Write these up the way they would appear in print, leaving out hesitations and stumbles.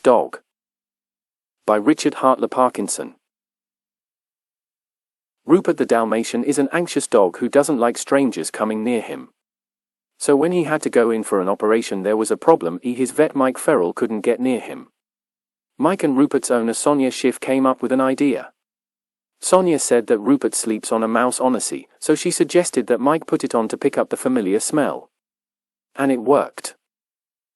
Dog by Richard Hartler Parkinson. Rupert the Dalmatian is an anxious dog who doesn't like strangers coming near him. So when he had to go in for an operation, there was a problem. His vet Mike Ferrell couldn't get near him. Mike and Rupert's owner Sonia Schiff came up with an idea. Sonia said that Rupert sleeps on a mouse onacy, so she suggested that Mike put it on to pick up the familiar smell. And it worked.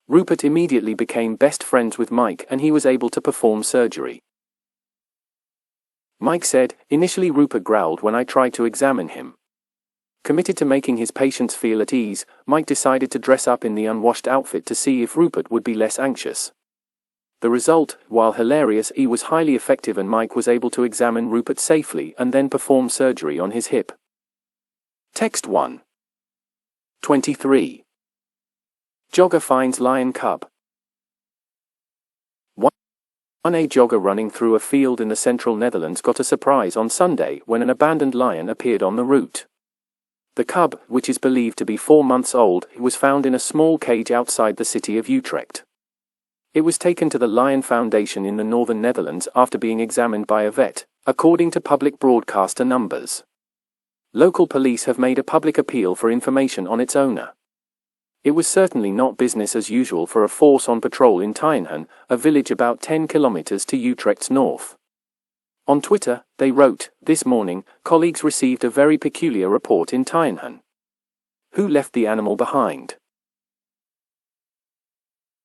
Rupert immediately became best friends with Mike and he was able to perform surgery. Mike said, "Initially Rupert growled when I tried to examine him. Committed to making his patients feel at ease, Mike decided to dress up in the unwashed outfit to see if Rupert would be less anxious. The result, while hilarious, was highly effective and Mike was able to examine Rupert safely and then perform surgery on his hip." Text 1. 23. Jogger finds lion cub. 1. A jogger running through a field in the central Netherlands got a surprise on Sunday when an abandoned lion appeared on the route. The cub, which is believed to be 4 months old, was found in a small cage outside the city of Utrecht. It was taken to the Lion Foundation in the northern Netherlands after being examined by a vet, according to public broadcaster numbers. Local police have made a public appeal for information on its owner. It was certainly not business as usual for a force on patrol in Tijdvak, a village about 10 kilometers to Utrecht's north. On Twitter, they wrote, "This morning, colleagues received a very peculiar report in Tijdvak. Who left the animal behind?"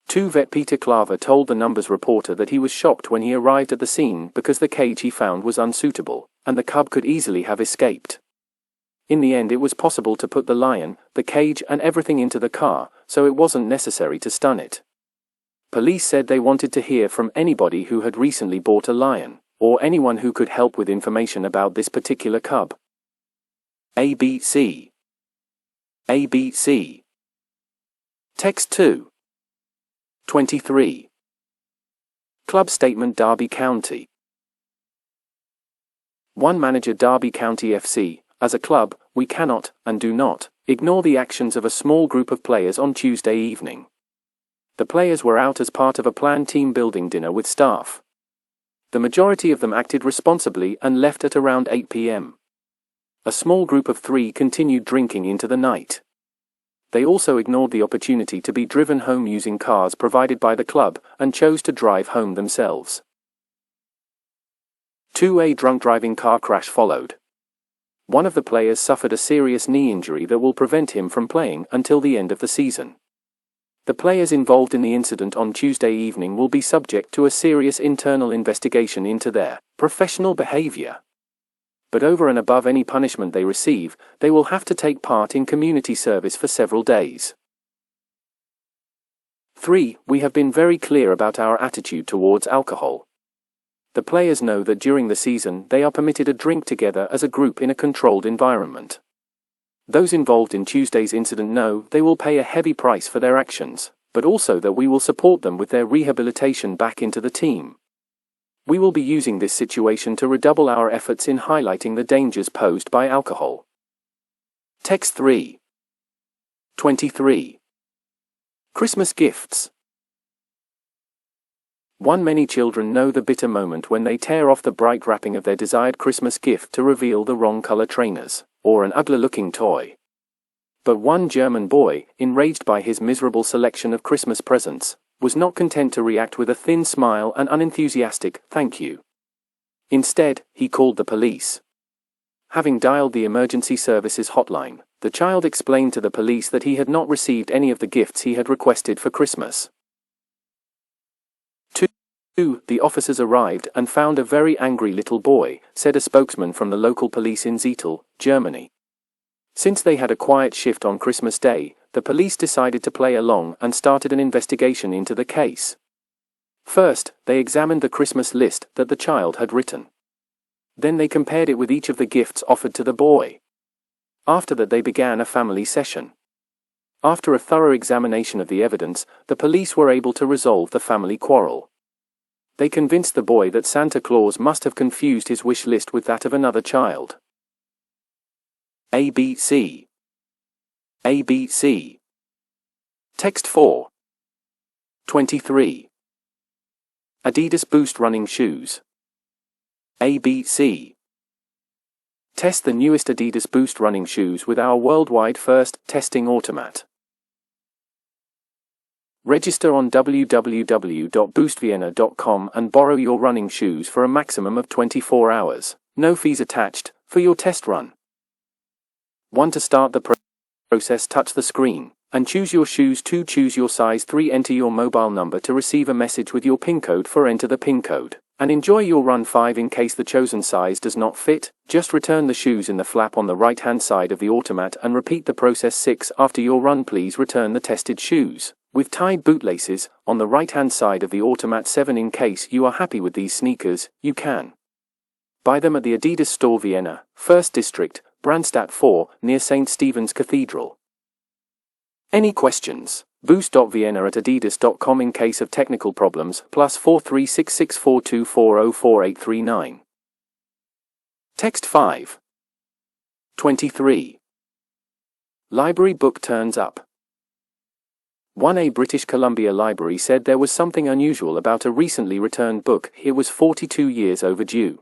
2. Vet Peter Klaver told the Numbers reporter that he was shocked when he arrived at the scene because the cage he found was unsuitable, and the cub could easily have escaped. In the end, it was possible to put the lion, the cage and everything into the car, so it wasn't necessary to stun it. Police said they wanted to hear from anybody who had recently bought a lion, or anyone who could help with information about this particular cub. ABC. ABC. Text 2. 23. Club statement Derby County. 1. Manager Derby County FC. As a club, we cannot, and do not, ignore the actions of a small group of players on Tuesday evening. The players were out as part of a planned team-building dinner with staff. The majority of them acted responsibly and left at around 8 p.m. A small group of 3 continued drinking into the night. They also ignored the opportunity to be driven home using cars provided by the club and chose to drive home themselves. 2. A drunk driving car crash followed. One of the players suffered a serious knee injury that will prevent him from playing until the end of the season. The players involved in the incident on Tuesday evening will be subject to a serious internal investigation into their professional behavior. But over and above any punishment they receive, they will have to take part in community service for several days. 3. We have been very clear about our attitude towards alcohol. The players know that during the season they are permitted a drink together as a group in a controlled environment. Those involved in Tuesday's incident know they will pay a heavy price for their actions, but also that we will support them with their rehabilitation back into the team. We will be using this situation to redouble our efforts in highlighting the dangers posed by alcohol. Text 3. 23. Christmas gifts. 1. Many children know the bitter moment when they tear off the bright wrapping of their desired Christmas gift to reveal the wrong color trainers, or an ugly-looking toy. But one German boy, enraged by his miserable selection of Christmas presents, was not content to react with a thin smile and unenthusiastic "thank you." Instead, he called the police. Having dialed the emergency services hotline, the child explained to the police that he had not received any of the gifts he had requested for Christmas. 2. The officers arrived and found a very angry little boy, said a spokesman from the local police in Zeetel, Germany. Since they had a quiet shift on Christmas Day, the police decided to play along and started an investigation into the case. First, they examined the Christmas list that the child had written. Then they compared it with each of the gifts offered to the boy. After that, they began a family session. After a thorough examination of the evidence, the police were able to resolve the family quarrel. They convinced the boy that Santa Claus must have confused his wish list with that of another child. ABC. ABC. Text 4. 23. Adidas Boost running shoes. A, B, C. Test the newest Adidas Boost running shoes with our worldwide first testing automat. Register on www.boostvienna.com and borrow your running shoes for a maximum of 24 hours, no fees attached, for your test run. Want to start the process? Touch the screen and choose your shoes. 2. Choose your size. 3. Enter your mobile number to receive a message with your PIN code. 4. Enter the PIN code and enjoy your run. 5. In case the chosen size does not fit, just return the shoes in the flap on the right-hand side of the automat and repeat the process. 6. After your run, please return the tested shoes with tied bootlaces on the right-hand side of the automat. 7. In case you are happy with these sneakers, you can buy them at the Adidas Store, Vienna, 1st District, Brandstadt 4, near St. Stephen's Cathedral. Any questions? Boost.vienna@adidas.com. In case of technical problems, +4 36642404839. Text 5. 23. Library book turns up. 1. A British Columbia library said there was something unusual about a recently returned book. It was 42 years overdue.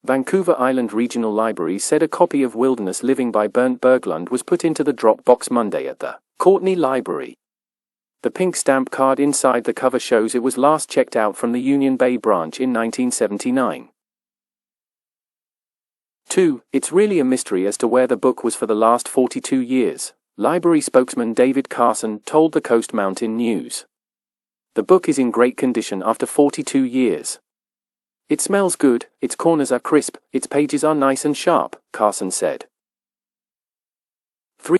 Vancouver Island Regional Library said a copy of Wilderness Living by Bernd Berglund was put into the drop box Monday at the Courtney Library. The pink stamp card inside the cover shows it was last checked out from the Union Bay branch in 1979. 2. It's really a mystery as to where the book was for the last 42 years, library spokesman David Carson told the Coast Mountain News. The book is in great condition after 42 years. It smells good, its corners are crisp, its pages are nice and sharp, Carson said. 3.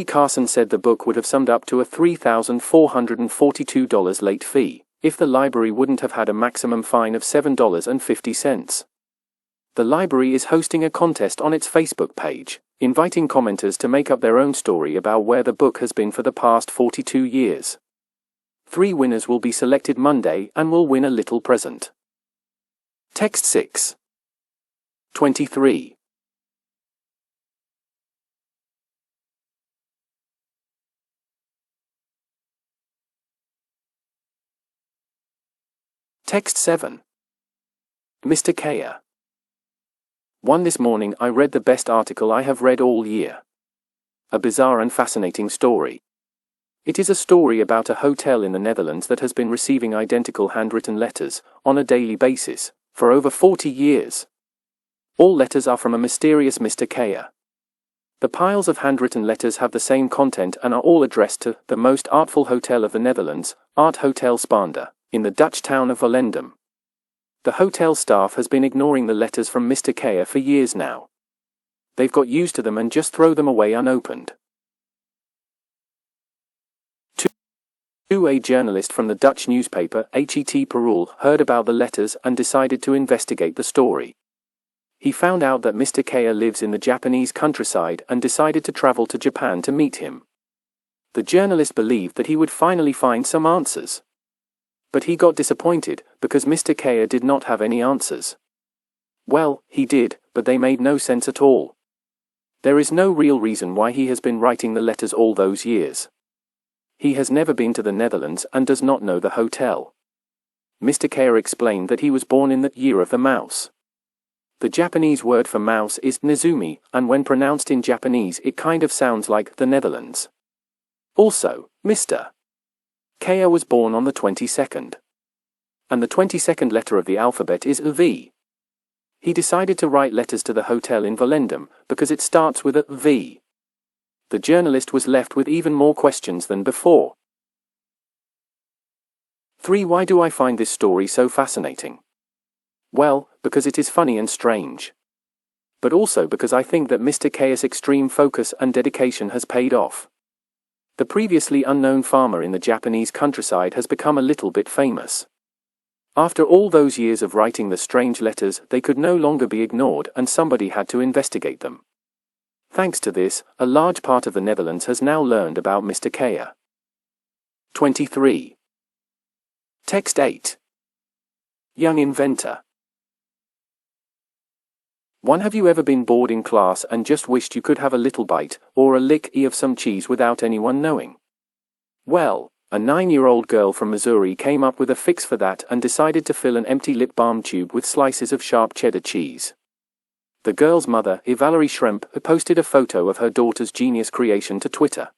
Carson said the book would have summed up to a $3,442 late fee if the library wouldn't have had a maximum fine of $7.50. The library is hosting a contest on its Facebook page, inviting commenters to make up their own story about where the book has been for the past 42 years. 3 winners will be selected Monday and will win a little present. Text 6. 23. Text 7. Mr. Kaya. 1. This morning I read the best article I have read all year. A bizarre and fascinating story. It is a story about a hotel in the Netherlands that has been receiving identical handwritten letters on a daily basis for over 40 years. All letters are from a mysterious Mr. Kaya. The piles of handwritten letters have the same content and are all addressed to the most artful hotel of the Netherlands, Art Hotel Spander, in the Dutch town of Volendam. The hotel staff has been ignoring the letters from Mr. Kaya for years now. They've got used to them and just throw them away unopened. 2. A journalist from the Dutch newspaper Het Parool heard about the letters and decided to investigate the story. He found out that Mr. Kaya lives in the Japanese countryside and decided to travel to Japan to meet him. The journalist believed that he would finally find some answers. But he got disappointed because Mr. Kaya did not have any answers. Well, he did, but they made no sense at all. There is no real reason why he has been writing the letters all those years. He has never been to the Netherlands and does not know the hotel. Mr. Kaya explained that he was born in the year of the mouse. The Japanese word for mouse is nezumi, and when pronounced in Japanese it kind of sounds like the Netherlands. Also, Mr. Kaya was born on the 22nd. And the 22nd letter of the alphabet is V. He decided to write letters to the hotel in Volendam because it starts with a V. The journalist was left with even more questions than before. 3. Why do I find this story so fascinating? Well, because it is funny and strange. But also because I think that Mr. Kaya's extreme focus and dedication has paid off. The previously unknown farmer in the Japanese countryside has become a little bit famous. After all those years of writing the strange letters, they could no longer be ignored and somebody had to investigate them. Thanks to this, a large part of the Netherlands has now learned about Mr. Kaya. 23. Text 8. Young inventor. 1. Have you ever been bored in class and just wished you could have a little bite, or a lick of some cheese without anyone knowing? Well, A 9-year-old girl from Missouri came up with a fix for that and decided to fill an empty lip balm tube with slices of sharp cheddar cheese. The girl's mother, Valerie Schremp, posted a photo of her daughter's genius creation to Twitter.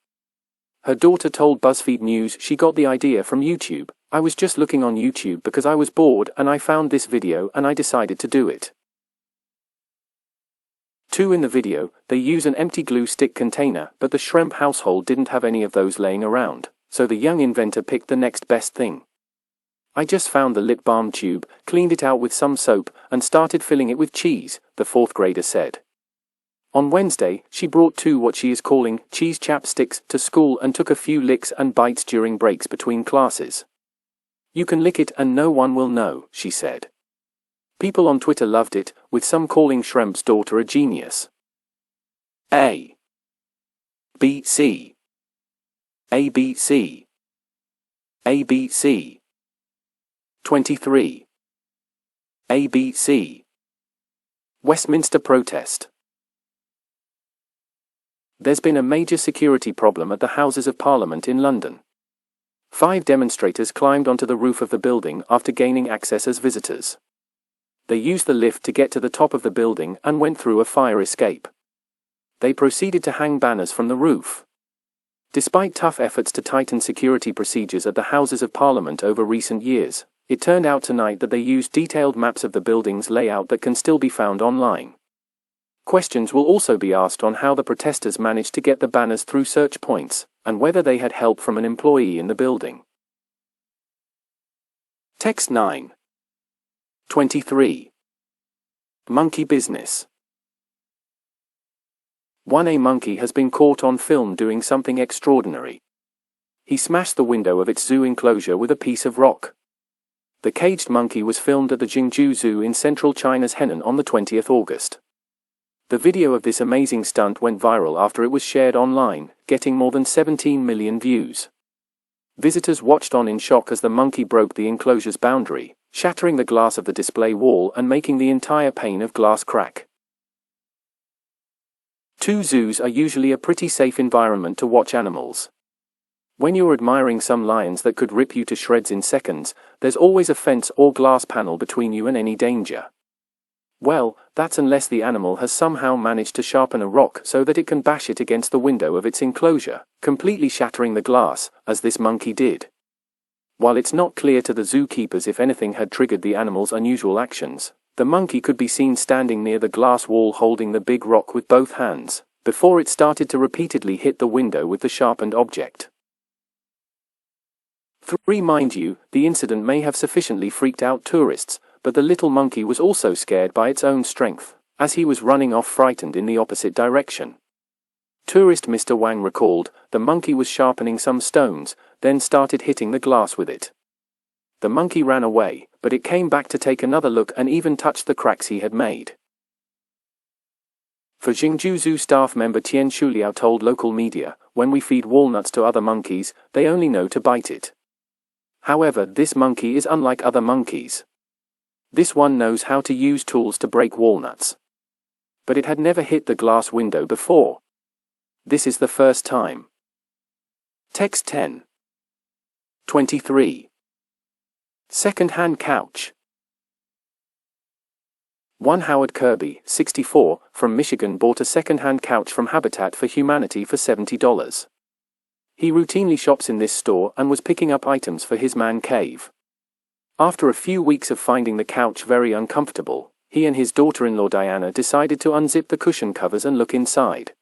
Her daughter told BuzzFeed News she got the idea from YouTube. "I was just looking on YouTube because I was bored and I found this video and I decided to do it." 2. In the video, they use an empty glue stick container, but the Schremp household didn't have any of those laying around, so the young inventor picked the next best thing. "I just found the lip balm tube, cleaned it out with some soap, and started filling it with cheese," the 4th grader said. On Wednesday, she brought 2 what she is calling cheese chapsticks to school and took a few licks and bites during breaks between classes. "You can lick it and no one will know," she said. People on Twitter loved it, with some calling Schremp's daughter a genius. A. B. C. A. B. C. A. B. C. 23. A. B. C. Westminster protest. There's been a major security problem at the Houses of Parliament in London. 5 demonstrators climbed onto the roof of the building after gaining access as visitors. They used the lift to get to the top of the building and went through a fire escape. They proceeded to hang banners from the roof. Despite tough efforts to tighten security procedures at the Houses of Parliament over recent years, it turned out tonight that they used detailed maps of the building's layout that can still be found online. Questions will also be asked on how the protesters managed to get the banners through search points, and whether they had help from an employee in the building. Text 9. 23. Monkey business. 1. A monkey has been caught on film doing something extraordinary. He smashed the window of its zoo enclosure with a piece of rock. The caged monkey was filmed at the Jingzhou Zoo in central China's Henan on the 20th August. The video of this amazing stunt went viral after it was shared online, getting more than 17 million views. Visitors watched on in shock as the monkey broke the enclosure's boundary, shattering the glass of the display wall and making the entire pane of glass crack. 2. Zoos are usually a pretty safe environment to watch animals. When you're admiring some lions that could rip you to shreds in seconds, there's always a fence or glass panel between you and any danger. Well, that's unless the animal has somehow managed to sharpen a rock so that it can bash it against the window of its enclosure, completely shattering the glass, as this monkey did. While it's not clear to the zookeepers if anything had triggered the animal's unusual actions, the monkey could be seen standing near the glass wall holding the big rock with both hands, before it started to repeatedly hit the window with the sharpened object. 3. Mind you, the incident may have sufficiently freaked out tourists, but the little monkey was also scared by its own strength, as he was running off frightened in the opposite direction. Tourist Mr. Wang recalled, the monkey was sharpening some stones, then started hitting the glass with it. The monkey ran away, but it came back to take another look and even touched the cracks he had made. For Jingzhou Zoo staff member Tian Shuliao told local media, "When we feed walnuts to other monkeys, they only know to bite it. However, this monkey is unlike other monkeys. This one knows how to use tools to break walnuts. But it had never hit the glass window before. This is the first time." Text 10. 23. Second-hand couch. 1. Howard Kirby, 64, from Michigan bought a second-hand couch from Habitat for Humanity for $70. He routinely shops in this store and was picking up items for his man cave. After a few weeks of finding the couch very uncomfortable, he and his daughter-in-law Diana decided to unzip the cushion covers and look inside.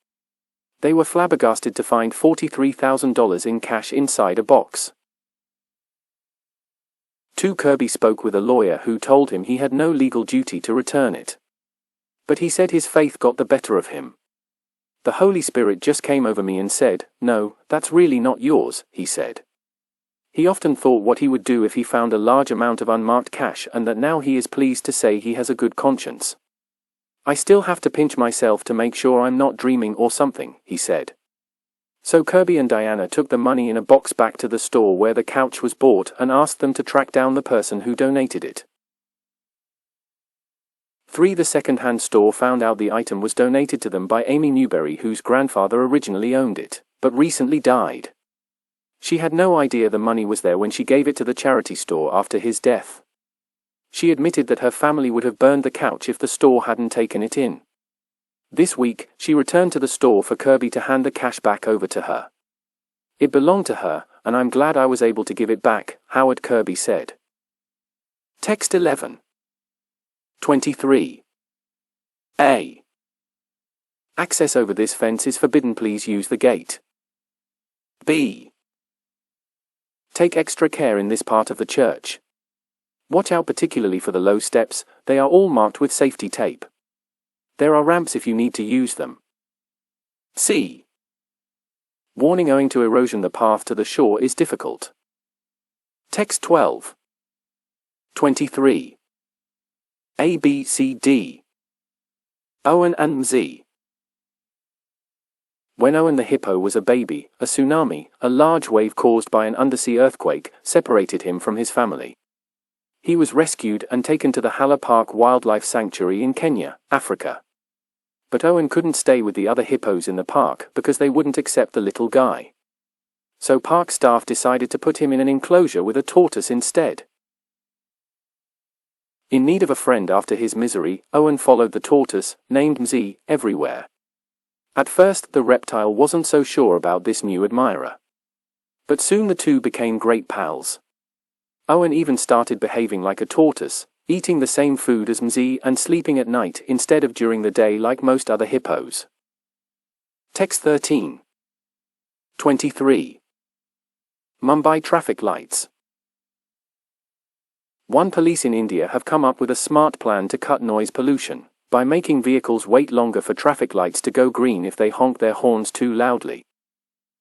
They were flabbergasted to find $43,000 in cash inside a box. 2. Kirby spoke with a lawyer who told him he had no legal duty to return it. But he said his faith got the better of him. "The Holy Spirit just came over me and said, 'No, that's really not yours,' he said. He often thought what he would do if he found a large amount of unmarked cash, and that now he is pleased to say he has a good conscience. 'I still have to pinch myself to make sure I'm not dreaming or something,' he said." So Kirby and Diana took the money in a box back to the store where the couch was bought and asked them to track down the person who donated it. 3. The second-hand store found out the item was donated to them by Amy Newberry, whose grandfather originally owned it, but recently died. She had no idea the money was there when she gave it to the charity store after his death. She admitted that her family would have burned the couch if the store hadn't taken it in. This week, she returned to the store for Kirby to hand the cash back over to her. "It belonged to her, and I'm glad I was able to give it back," Howard Kirby said. Text 11. 23. A. Access over this fence is forbidden. Please use the gate. B. Take extra care in this part of the church. Watch out particularly for the low steps, they are all marked with safety tape. There are ramps if you need to use them. C. Warning: owing to erosion the path to the shore is difficult. Text 12. 23. A, B, C, D. Owen and Mz. When Owen the hippo was a baby, a tsunami, a large wave caused by an undersea earthquake, separated him from his family. He was rescued and taken to the Hala Park Wildlife Sanctuary in Kenya, Africa. But Owen couldn't stay with the other hippos in the park because they wouldn't accept the little guy. So park staff decided to put him in an enclosure with a tortoise instead. In need of a friend after his misery, Owen followed the tortoise, named Mz, everywhere. At first, the reptile wasn't so sure about this new admirer. But soon the two became great pals. Owen even started behaving like a tortoise, eating the same food as Mz and sleeping at night instead of during the day like most other hippos. Text 13. 23. Mumbai traffic lights. Police in India have come up with a smart plan to cut noise pollution, by making vehicles wait longer for traffic lights to go green if they honk their horns too loudly.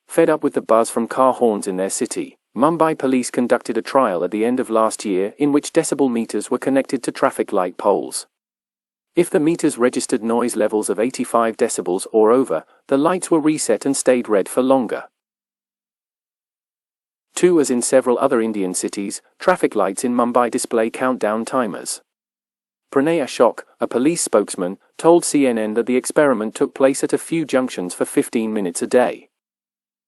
Fed up with the buzz from car horns in their city, Mumbai police conducted a trial at the end of last year in which decibel meters were connected to traffic light poles. If the meters registered noise levels of 85 decibels or over, the lights were reset and stayed red for longer. 2. As in several other Indian cities, traffic lights in Mumbai display countdown timers. Pranay Ashok, a police spokesman, told CNN that the experiment took place at a few junctions for 15 minutes a day.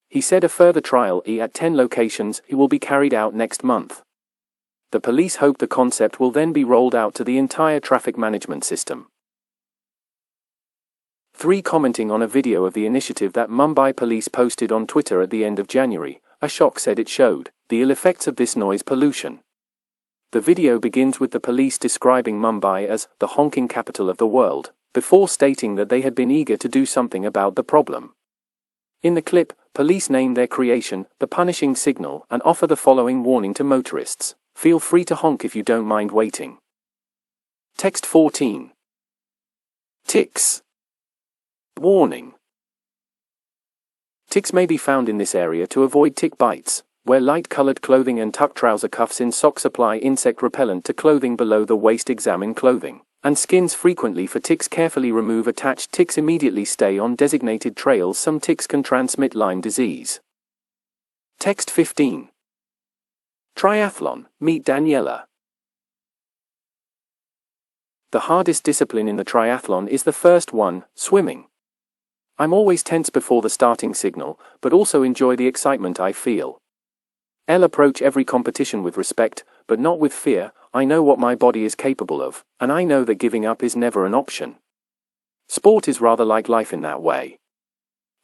He said a further trial at 10 locations will be carried out next month. The police hope the concept will then be rolled out to the entire traffic management system. 3. Commenting on a video of the initiative that Mumbai police posted on Twitter at the end of January, Ashok said it showed the ill effects of this noise pollution. The video begins with the police describing Mumbai as the honking capital of the world, before stating that they had been eager to do something about the problem. In the clip, police name their creation, the punishing signal, and offer the following warning to motorists: feel free to honk if you don't mind waiting. Text 14. Ticks. Warning. Ticks may be found in this area. To avoid tick bites, wear light-colored clothing and tuck trouser cuffs in socks. Apply insect repellent to clothing below the waist. Examine clothing and skins frequently for ticks. Carefully remove attached ticks. Immediately stay on designated trails. Some ticks can transmit Lyme disease. Text 15. Triathlon. Meet Daniela. The hardest discipline in the triathlon is the first one, swimming. I'm always tense before the starting signal, but also enjoy the excitement I feel. I'll approach every competition with respect, but not with fear. I know what my body is capable of, and I know that giving up is never an option. Sport is rather like life in that way.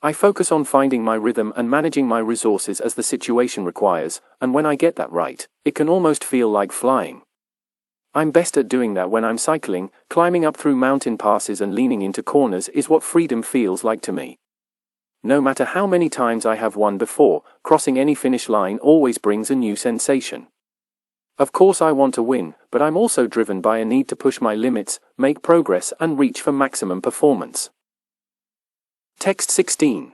I focus on finding my rhythm and managing my resources as the situation requires, and when I get that right, it can almost feel like flying. I'm best at doing that when I'm cycling. Climbing up through mountain passes and leaning into corners is what freedom feels like to me. No matter how many times I have won before, crossing any finish line always brings a new sensation. Of course I want to win, but I'm also driven by a need to push my limits, make progress and reach for maximum performance. Text 16.